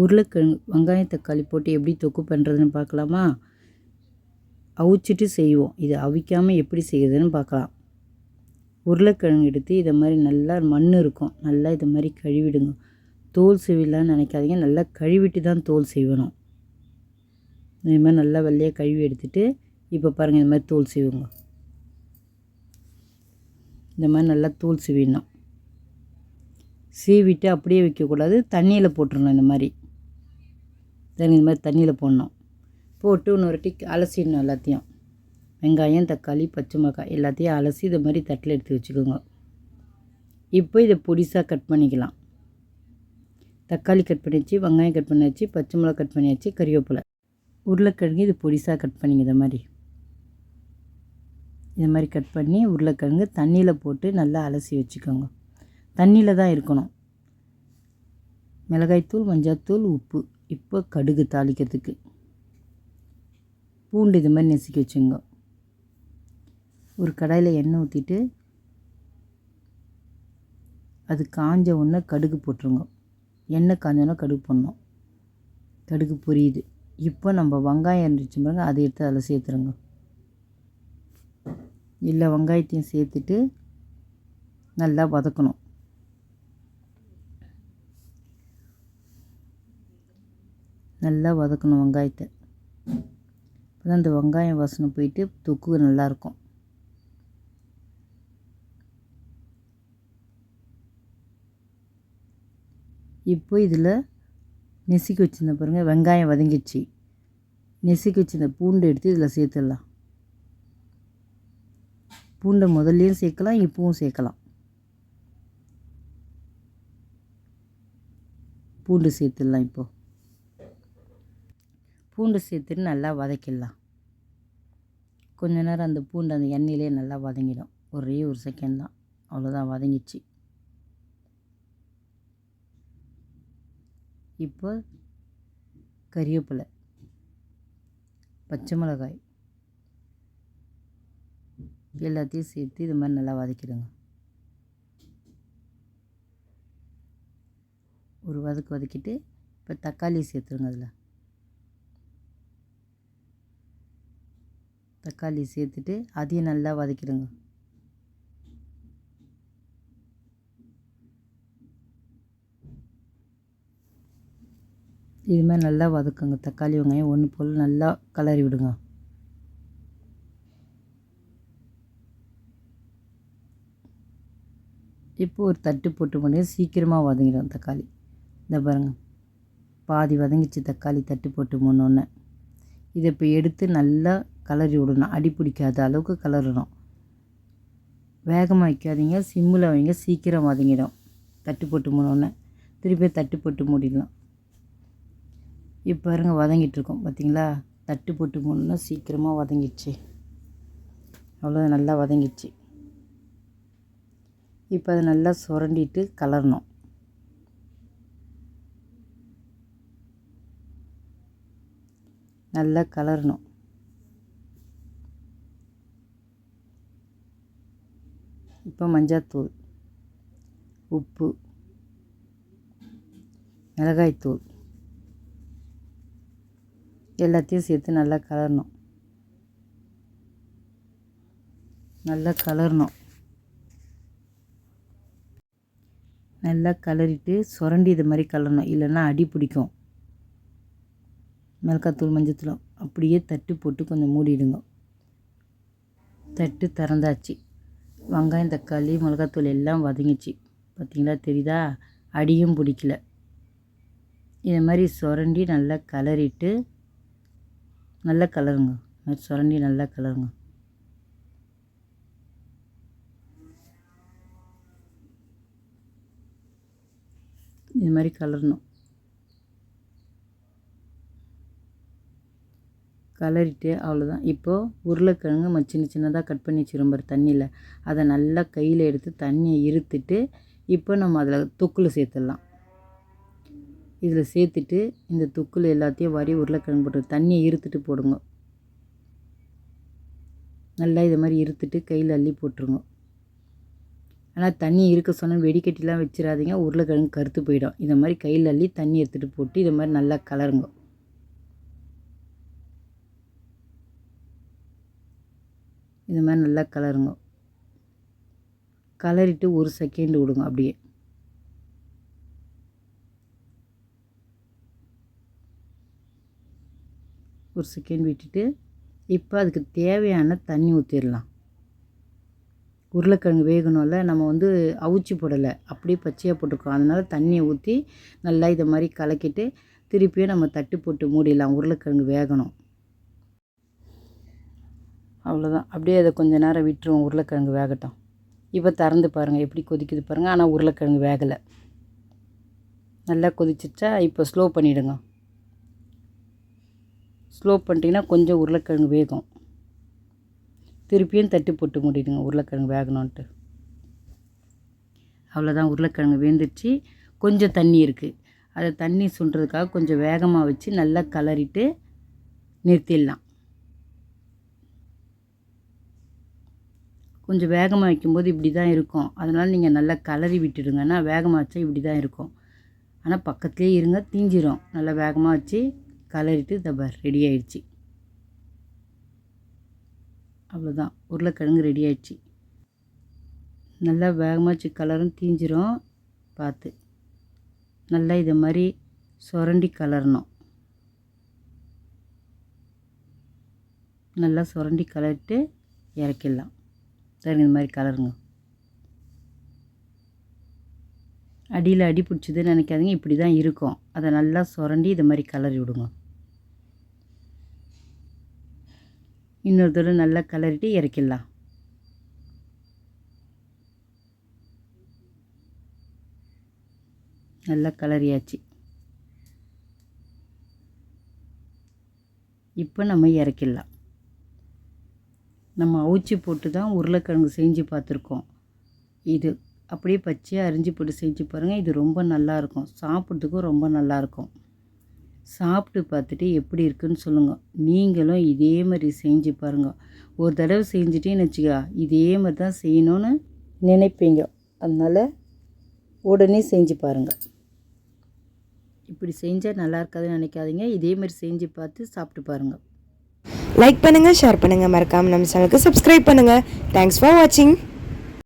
உருளைக்கிழங்கு வெங்காயம் தக்காளி போட்டு எப்படி தொக்கு பண்ணுறதுன்னு பார்க்கலாமா? அவிச்சிட்டு செய்வோம். இது அவிக்காமல் எப்படி செய்யுதுன்னு பார்க்கலாம். உருளைக்கிழங்கு எடுத்து இதை மாதிரி நல்லா மண் இருக்கும், நல்லா இதை மாதிரி கழுவிடுங்க. தோல் சீவிடலான்னு நினைக்காதீங்க, நல்லா கழுவிட்டு தான் தோல் சீவணும். இது மாதிரி நல்லா வெள்ளையாக கழுவி எடுத்துகிட்டு இப்போ பாருங்கள், இந்த மாதிரி தோல் சீவுங்க. இந்த மாதிரி நல்லா தோல் சீவிடணும். சீவிட்டு அப்படியே வைக்கக்கூடாது, தண்ணியில் போட்டுடணும். இந்த மாதிரி தண்ணியில் போடணும். போட்டு இன்னொரு டிக் அலசிடணும். எல்லாத்தையும் வெங்காயம் தக்காளி பச்சை மிளகாய் எல்லாத்தையும் அலசி இதை மாதிரி தட்டில் எடுத்து வச்சுக்கோங்க. இப்போ இதை பொடிசாக கட் பண்ணிக்கலாம். தக்காளி கட் பண்ணியாச்சு, வெங்காயம் கட் பண்ணியாச்சு, பச்சை மிளகாய் கட் பண்ணியாச்சு, கறிவேப்பிலை, உருளைக்கிழங்கு இது பொடிசாக கட் பண்ணிங்க. இதை மாதிரி கட் பண்ணி உருளைக்கிழங்கு தண்ணியில் போட்டு நல்லா அலசி வச்சுக்கோங்க. தண்ணியில் தான் இருக்கணும். மிளகாய்த்தூள், மஞ்சள்தூள், உப்பு. இப்போ கடுகு தாளிக்கிறதுக்கு பூண்டு இது மாதிரி நசுக்கி வச்சுங்க. ஒரு கடாயில் எண்ணெய் ஊற்றிட்டு அது காஞ்ச உடனே கடுகு போட்டுருங்க. எண்ணெய் காஞ்சோன்னா கடுகு போடணும். கடுகு பொரியுது. இப்போ நம்ம வெங்காயம் இருந்துச்சு பாருங்க, அதை எடுத்து அதில் சேர்த்துருங்க. இல்லை வெங்காயத்தையும் சேர்த்துட்டு நல்லா வதக்கணும். நல்லா வதக்கணும் வெங்காயத்தை. அப்போ தான் அந்த வெங்காயம் வாசனை போயிட்டு தொக்கு நல்லாயிருக்கும். இப்போ இதில் நெசுக்கி வச்சுருந்த பாருங்கள், வெங்காயம் வதங்கிடுச்சு. நெசுக்கி வச்சுருந்த பூண்டு எடுத்து இதில் சேர்த்துடலாம். பூண்டை முதல்லையும் சேர்க்கலாம், இப்பவும் சேர்க்கலாம். பூண்டு சேர்த்துடலாம். இப்போது பூண்டு சேர்த்துட்டு நல்லா வதக்கிடலாம். கொஞ்ச நேரம் அந்த பூண்டு அந்த எண்ணெயிலே நல்லா வதங்கிடும். ஒரே ஒரு செகண்ட் தான், அவ்வளோதான், வதங்கிச்சு. இப்போ கறிவேப்பிலை, பச்சை மிளகாய் எல்லாத்தையும் சேர்த்து இது மாதிரி நல்லா வதக்கிடுங்க. ஒரு வதக்கிட்டு இப்போ தக்காளி சேர்த்துருங்க. அதில் தக்காளி சேர்த்துட்டு அதையும் நல்லா வதக்கிடுங்க. இது மாதிரி நல்லா வதக்குங்க. தக்காளி வெங்காயம் ஒன்று போல் நல்லா கலரி விடுங்க. இப்போ ஒரு தட்டு போட்டு பண்ணி சீக்கிரமாக வதங்கிடும் தக்காளி. இந்த பாருங்கள், பாதி வதங்கிச்சு தக்காளி. தட்டு போட்டு முன்னொன்னே இதை இப்போ எடுத்து நல்லா கலரி விடணும். அடி பிடிக்காத அளவுக்கு கலரணும். வேகமாக வைக்காதீங்க, சிம்மில் வைங்க, சீக்கிரம் வதங்கிடும். தட்டு போட்டு முன்னொன்னே திருப்பி தட்டு போட்டு மூடிடலாம். இப்போ பாருங்க வதங்கிட்டுருக்கோம் பார்த்தீங்களா? தட்டு போட்டு முன்னே சீக்கிரமாக வதங்கிடுச்சு. அவ்வளோ நல்லா வதங்கிடுச்சு. இப்போ அதை நல்லா சுரண்டிட்டு கலரணும். நல்லா கலரணும். இப்போ மஞ்சள்தூள், உப்பு, மிளகாய்த்தூள் எல்லாத்தையும் சேர்த்து நல்லா கலரணும். நல்லா கலரிட்டு சுரண்டி இது மாதிரி கலரணும், இல்லைன்னா அடி பிடிக்கும். மிளகாத்தூள் மஞ்சத்தூள் அப்படியே தட்டு போட்டு கொஞ்சம் மூடிடுங்க. தட்டு திறந்தாச்சு. வெங்காயம் தக்காளி மிளகாத்தூள் எல்லாம் வதங்கிச்சு பார்த்தீங்களா? தெரியுதா? அடியும் பிடிக்கல. இது மாதிரி சுரண்டி நல்லா கலரிட்டு நல்லா கலருங்க. சுரண்டி நல்லா கலருங்க. இது மாதிரி கலரணும். கலரிட்டு அவ்வளோதான். இப்போது உருளைக்கிழங்கு சின்ன சின்னதாக கட் பண்ணி வச்சுருப்பார் தண்ணியில், அதை நல்லா கையில் எடுத்து தண்ணியை இருத்துட்டு இப்போ நம்ம அதில் தொக்கில் சேர்த்துடலாம். இதில் சேர்த்துட்டு இந்த தொக்கில் எல்லாத்தையும் வாரி உருளைக்கிழங்கு போட்டு தண்ணியை இருத்துட்டு போடுங்க. நல்லா இது மாதிரி இருத்துட்டு கையில் அள்ளி போட்டுருங்க. ஆனால் தண்ணி இருக்க சொன்னால் வெடிக்கட்டிலாம் வச்சிடாதீங்க, உருளைக்கிழங்கு கருத்து போயிடும். இந்த மாதிரி கையில் அள்ளி தண்ணி எடுத்துகிட்டு போட்டு இதை மாதிரி நல்லா கலருங்க. இந்த மாதிரி நல்லா கலருங்க. கலரிட்டு 1 செகண்ட் விடுங்க. அப்படியே ஒரு செகண்ட் விட்டுட்டு இப்போ அதுக்கு தேவையான தண்ணி ஊற்றிடலாம். உருளைக்கிழங்கு வேகணும்ல, நம்ம வந்து அவிச்சி போடலை, அப்படியே பச்சையாக போட்டுருக்கோம். அதனால் தண்ணியை ஊற்றி நல்லா இதை மாதிரி கலக்கிட்டு திருப்பியும் நம்ம தட்டு போட்டு மூடிடலாம். உருளைக்கிழங்கு வேகணும். அவ்வளோதான். அப்படியே அதை கொஞ்சம் நேரம் விட்டுருவோம், உருளைக்கிழங்கு வேகட்டும். இப்போ திறந்து பாருங்கள் எப்படி கொதிக்குது பாருங்கள். ஆனால் உருளைக்கிழங்கு வேகலை. நல்லா கொதிச்சிச்சா இப்போ ஸ்லோ பண்ணிவிடுங்க. ஸ்லோ பண்ணிட்டீங்கன்னா கொஞ்சம் உருளைக்கிழங்கு வேகும். திருப்பியும் தட்டு போட்டு மூடிடுங்க உருளைக்கிழங்கு வேகணுன்ட்டு. அவ்வளோதான், உருளைக்கிழங்கு வெந்துடுச்சு. கொஞ்சம் தண்ணி இருக்குது, அதை தண்ணி சுண்டுறதுக்காக கொஞ்சம் வேகமாக வச்சு நல்லா கலரிட்டு நிறுத்திடலாம். கொஞ்சம் வேகமாக வைக்கும்போது இப்படி தான் இருக்கும். அதனால் நீங்கள் நல்லா கலரி விட்டுடுங்கன்னா வேகமாக வச்சா இப்படி தான் இருக்கும். ஆனால் பக்கத்துலேயே இருங்க, தீஞ்சிரும். நல்லா வேகமாக வச்சு கலரிட்டு தபார் ரெடி ஆயிடுச்சு. அவ்வளோதான், உருளைக்கிழங்கு ரெடி ஆயிடுச்சு. நல்லா வேகமாக வச்சு கலரும் தீஞ்சிரும். பார்த்து நல்லா இதை மாதிரி சுரண்டி கலரணும். நல்லா சுரண்டி கலரிட்டு இறக்கிடலாம். சரி, இந்த மாதிரி கலருங்க. அடியில் அடி பிடிச்சதுன்னு நினைக்காதீங்க, இப்படி தான் இருக்கும். அதை நல்லா சுரண்டி இதை மாதிரி கலரி விடுங்க. இன்னொரு தடவை நல்லா கலரிட்டு இறக்கிடலாம். நல்லா கலரியாச்சு. இப்போ நம்ம இறக்கிடலாம். நம்ம அவிச்சி போட்டு தான் உருளைக்கிழங்கு செஞ்சு பார்த்துருக்கோம். இது அப்படியே பச்சையாக அரிஞ்சு போட்டு செஞ்சு பாருங்கள். இது ரொம்ப நல்லாயிருக்கும், சாப்பிட்றதுக்கும் ரொம்ப நல்லாயிருக்கும். சாப்பிட்டு பார்த்துட்டு எப்படி இருக்குன்னு சொல்லுங்கள். நீங்களும் இதே மாதிரி செஞ்சு பாருங்கள். ஒரு தடவை செஞ்சுட்டேன்னு வச்சுக்கா, இதே மாதிரி தான் செய்யணும்னு நினைப்பீங்க. அதனால் உடனே செஞ்சு பாருங்கள். இப்படி செஞ்சால் நல்லா இருக்காதுன்னு நினைக்காதீங்க. இதே மாதிரி செஞ்சு பார்த்து சாப்பிட்டு பாருங்கள். லைக் பண்ணுங்கள், ஷேர் பண்ணுங்கள், மறக்காமல் நம்ம சேனலுக்கு சப்ஸ்கிரைப் பண்ணுங்கள். தேங்க்ஸ் ஃபார் வாட்சிங்.